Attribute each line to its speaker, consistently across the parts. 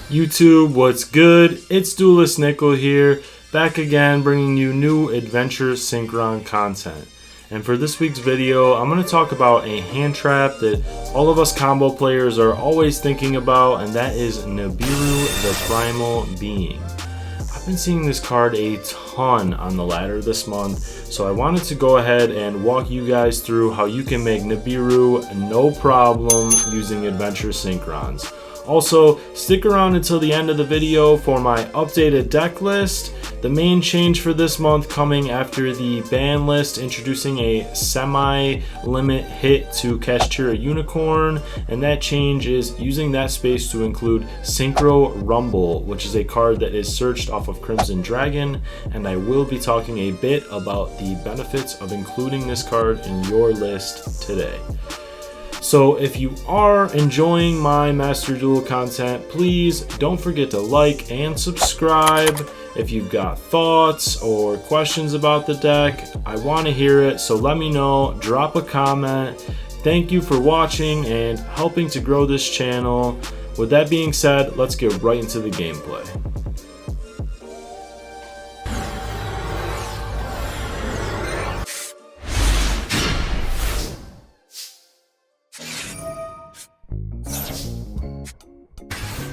Speaker 1: YouTube, what's good? It's Duelist Nickel here, back again bringing you new Adventure Synchrons content. And for this week's video, I'm going to talk about a hand trap that all of us combo players are always thinking about, and that is Nibiru, the Primal Being. I've been seeing this card a ton on the ladder this month, so I wanted to go ahead and walk you guys through how you can make Nibiru no problem using Adventure Synchrons. Also, stick around until the end of the video for my updated deck list. The main change for this month coming after the ban list introducing a semi-limit hit to Kashtira Unicorn, and that change is using that space to include Synchro Rumble, which is a card that is searched off of Crimson Dragon, and I will be talking a bit about the benefits of including this card in your list today. So if you are enjoying my Master Duel content, please don't forget to like and subscribe. If you've got thoughts or questions about the deck, I want to hear it, so let me know, drop a comment. Thank you for watching and helping to grow this channel. With that being said, let's get right into the gameplay.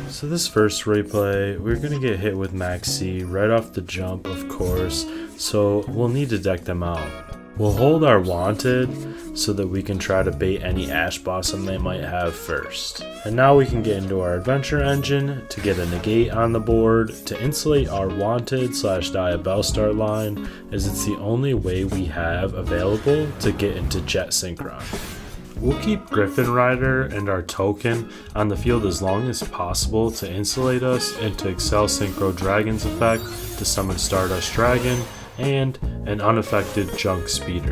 Speaker 1: So this first replay, we're going to get hit with Maxx C right off the jump, of course, so we'll need to deck them out. We'll hold our Wanted so that we can try to bait any Ash Blossom they might have first. And now we can get into our Adventure Engine to get a negate on the board to insulate our Wanted / Diabellstar line, as it's the only way we have available to get into Jet Synchron. We'll keep Griffin Rider and our token on the field as long as possible to insulate us and to Excel Synchro Dragon's effect to summon Stardust Dragon and an unaffected Junk Speeder.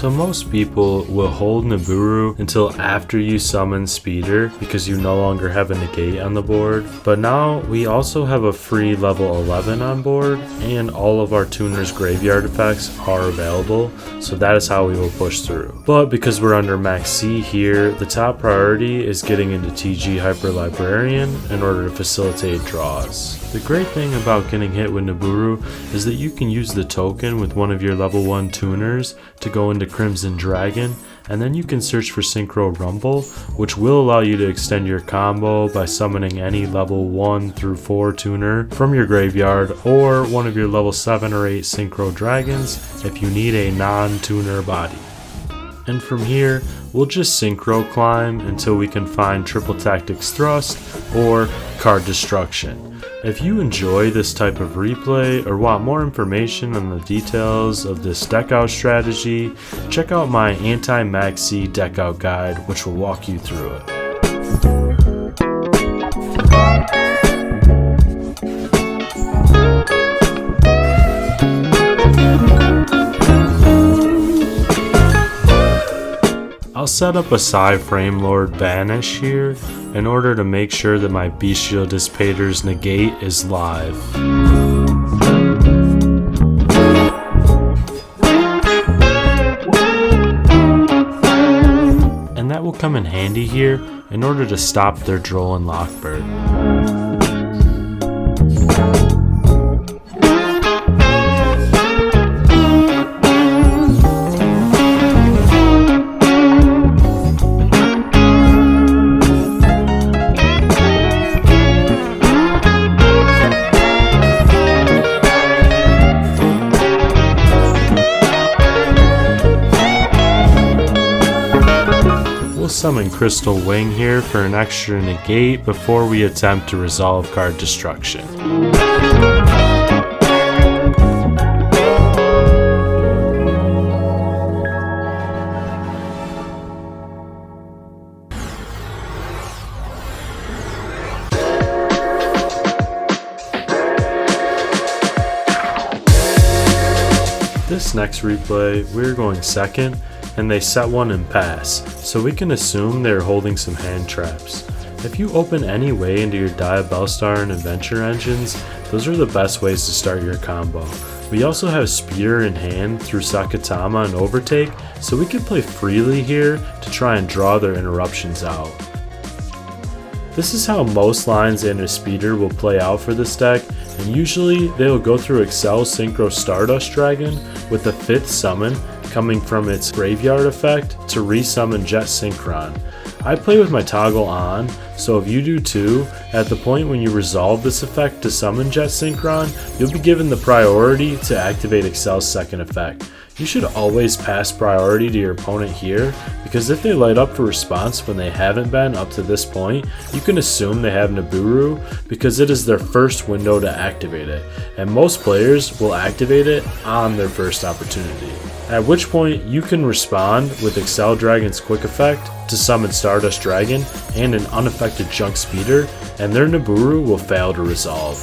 Speaker 1: So most people will hold Nibiru until after you summon Speeder because you no longer have a negate on the board. But now we also have a free level 11 on board, and all of our tuners graveyard effects are available, so that is how we will push through. But because we're under Maxx C here, the top priority is getting into TG Hyper Librarian in order to facilitate draws. The great thing about getting hit with Nibiru is that you can use the token with one of your level 1 tuners to go into Crimson Dragon, and then you can search for Synchro Rumble, which will allow you to extend your combo by summoning any level 1 through 4 tuner from your graveyard, or one of your level 7 or 8 Synchro Dragons if you need a non-tuner body. And from here, we'll just Synchro climb until we can find Triple Tactics Thrust or Card Destruction. If you enjoy this type of replay or want more information on the details of this deckout strategy, check out my Anti-MAXX C deckout guide, which will walk you through it. I'll set up a Psy Frame Lord Banish here in order to make sure that my Bestial Dissipator's negate is live. And that will come in handy here in order to stop their Droll and Lockbird. Summon Crystal Wing here for an extra negate before we attempt to resolve Card Destruction. This next replay, we're going second, and they set one in pass, so we can assume they're holding some hand traps. If you open any way into your Diabellstar and Adventure engines, those are the best ways to start your combo. We also have Speeder in hand through Sakatama and Overtake, so we can play freely here to try and draw their interruptions out. This is how most lines and a Speeder will play out for this deck, and usually they will go through Excel Synchro Stardust Dragon with the 5th summon coming from its graveyard effect to resummon Jet Synchron. I play with my toggle on, so if you do too, at the point when you resolve this effect to summon Jet Synchron, you'll be given the priority to activate Excel's second effect. You should always pass priority to your opponent here, because if they light up for response when they haven't been up to this point, you can assume they have Nibiru because it is their first window to activate it, and most players will activate it on their first opportunity. At which point you can respond with Excel Dragon's quick effect to summon Stardust Dragon and an unaffected Junk Speeder, and their Nibiru will fail to resolve.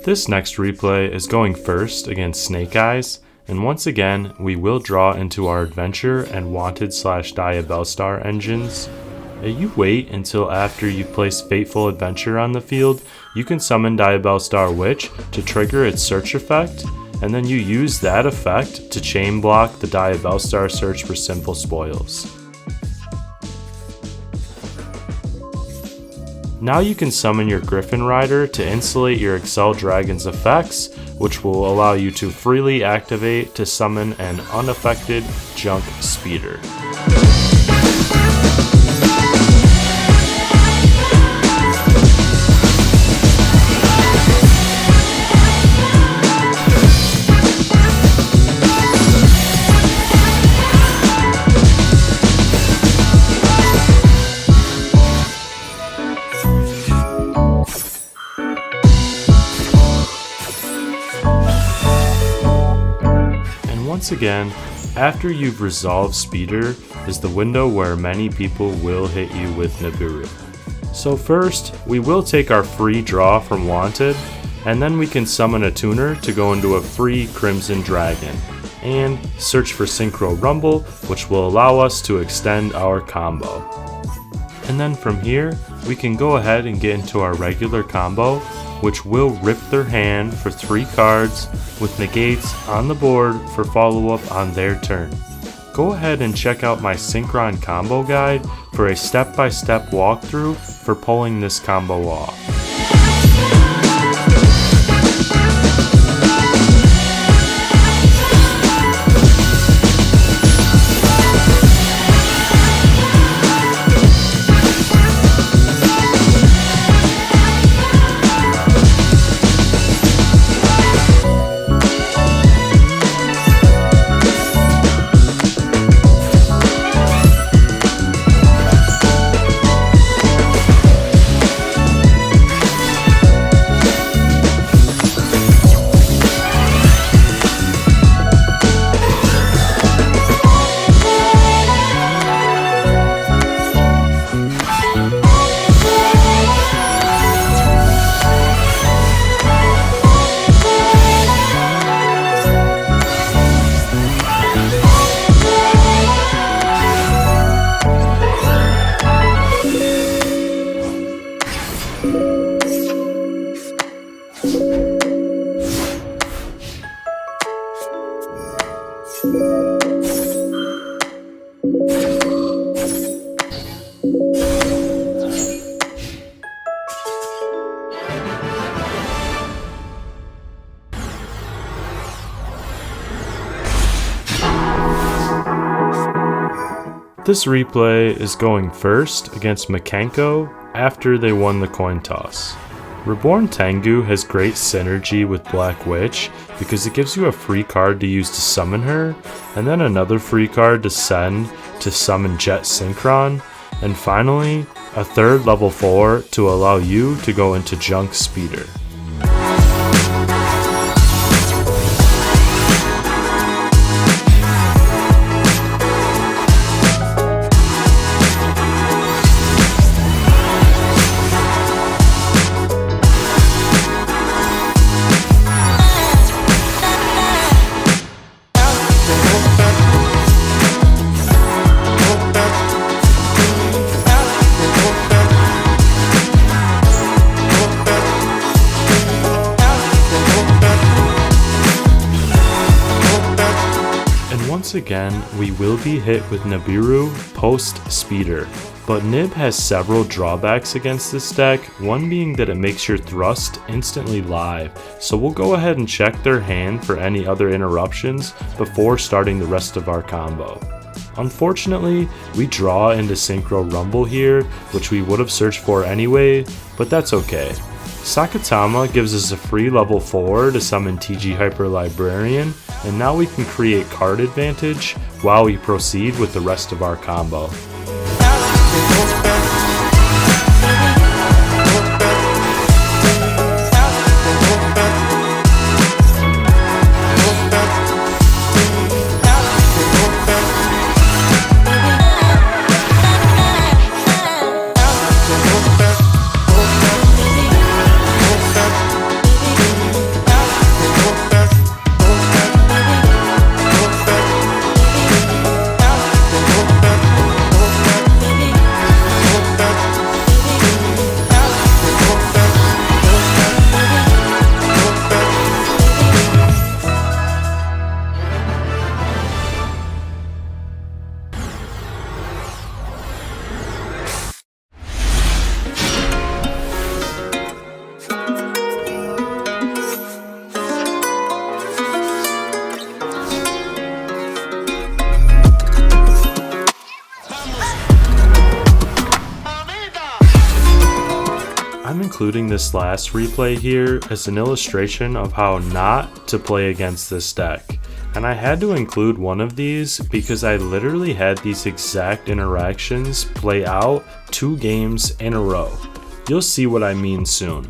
Speaker 1: This next replay is going first against Snake Eyes, and once again we will draw into our Adventure and Wanted/Diabellstar engines. You wait until after you place Fateful Adventure on the field, you can summon Diabellstar Witch to trigger its search effect, and then you use that effect to chain block the Diabellstar search for simple spoils. Now you can summon your Griffin Rider to insulate your Excel Dragon's effects, which will allow you to freely activate to summon an unaffected Junk Speeder. Once again, after you've resolved Speeder is the window where many people will hit you with Nibiru. So first, we will take our free draw from Wanted, and then we can summon a tuner to go into a free Crimson Dragon, and search for Synchro Rumble, which will allow us to extend our combo. And then from here, we can go ahead and get into our regular combo, which will rip their hand for 3 cards with negates on the board for follow-up on their turn. Go ahead and check out my Synchron combo guide for a step-by-step walkthrough for pulling this combo off. This replay is going first against Mikanko after they won the coin toss. Reborn Tengu has great synergy with Black Witch because it gives you a free card to use to summon her, and then another free card to send to summon Jet Synchron, and finally a third level 4 to allow you to go into Junk Speeder. Once again, we will be hit with Nibiru post-speeder, but Nib has several drawbacks against this deck, one being that it makes your thrust instantly live, so we'll go ahead and check their hand for any other interruptions before starting the rest of our combo. Unfortunately, we draw into Synchro Rumble here, which we would have searched for anyway, but that's okay. Sakatama gives us a free level 4 to summon TG Hyper Librarian, and now we can create card advantage while we proceed with the rest of our combo. I'm including this last replay here as an illustration of how not to play against this deck. And I had to include one of these because I literally had these exact interactions play out 2 games in a row. You'll see what I mean soon.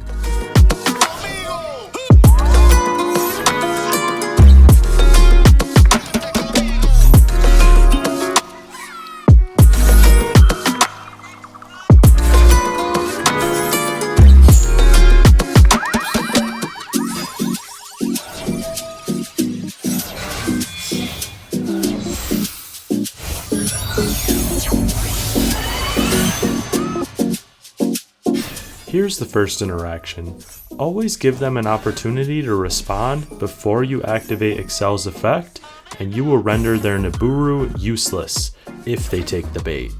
Speaker 1: Here's the first interaction. Always give them an opportunity to respond before you activate Excel's effect, and you will render their Nibiru useless if they take the bait.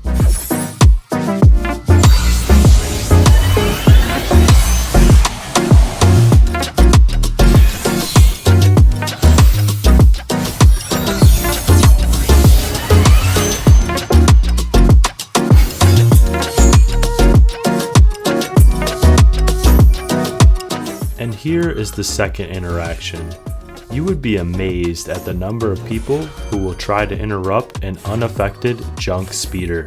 Speaker 1: And here is the second interaction. You would be amazed at the number of people who will try to interrupt an unaffected Junk Speeder.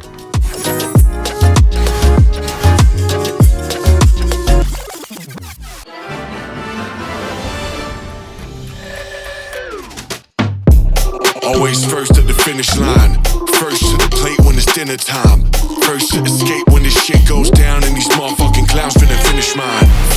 Speaker 2: Always first at the finish line, first to the plate when it's dinner time, first to escape when this shit goes down and these motherfucking clowns finna finish mine.